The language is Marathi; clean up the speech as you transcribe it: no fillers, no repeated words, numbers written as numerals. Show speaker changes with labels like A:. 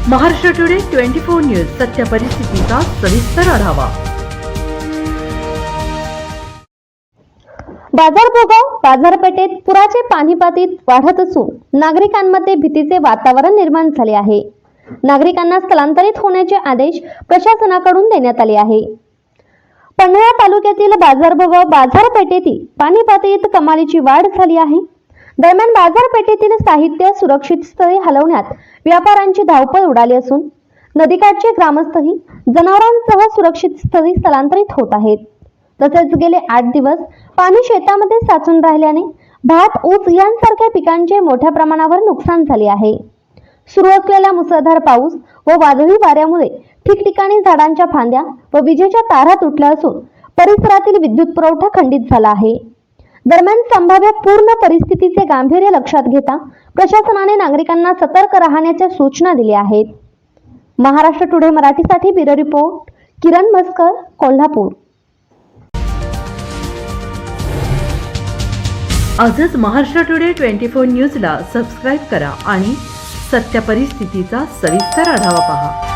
A: महाराष्ट्र टुडे 24 न्यूज सत्य परिस्थितीचा सविस्तर आढावा।
B: बाजारभोगाव बाजारपेठेत पुराचे पाणी पातळीत वाढत असून नागरिकांमध्ये भीतीचे वातावरण निर्माण झाले आहे। नागरिकांना स्थलांतरित होण्याचे आदेश प्रशासनाकडून देण्यात आले आहे। पन्हाळा तालुक्यातील बाजारभोगाव बाजारपेठेतील पाणी पातळीत कमालीची वाढ झाली आहे। दरम्यान बाजारपेठेतील साहित्य सुरक्षित स्थळी हलवण्यात व्यापाऱ्यांची धावपळ उडाली असून नदीकाठचे ग्रामस्थही जनावरांसह सुरक्षित स्थळी स्थलांतरित होत आहेत। तसेच गेले 8 दिवस पाणी शेतामध्ये साचून राहिल्याने भात, ऊस यांसारख्या पिकांचे मोठ्या प्रमाणावर नुकसान झाले आहे। सुरू असलेला मुसळधार पाऊस व वादळी वाऱ्यामुळे ठिकठिकाणी झाडांच्या फांद्या व विजेच्या तारा तुटल्या असून परिसरातील विद्युत पुरवठा खंडित झाला आहे। दरम्यान संभाव्य पूर्ण परिस्थितीचे गांभीर्य लक्षात घेता प्रशासनाने नागरिकांना सतर्क राहण्याच्या सूचना दिल्या आहेत। महाराष्ट्र टुडे मराठीसाठी ब्युरो रिपोर्ट किरण मस्कर, कोल्हापूर।
A: आजच महाराष्ट्र टुडे 24 न्यूजला सबस्क्राईब करा आणि सत्य परिस्थितीचा सविस्तर आढावा पहा।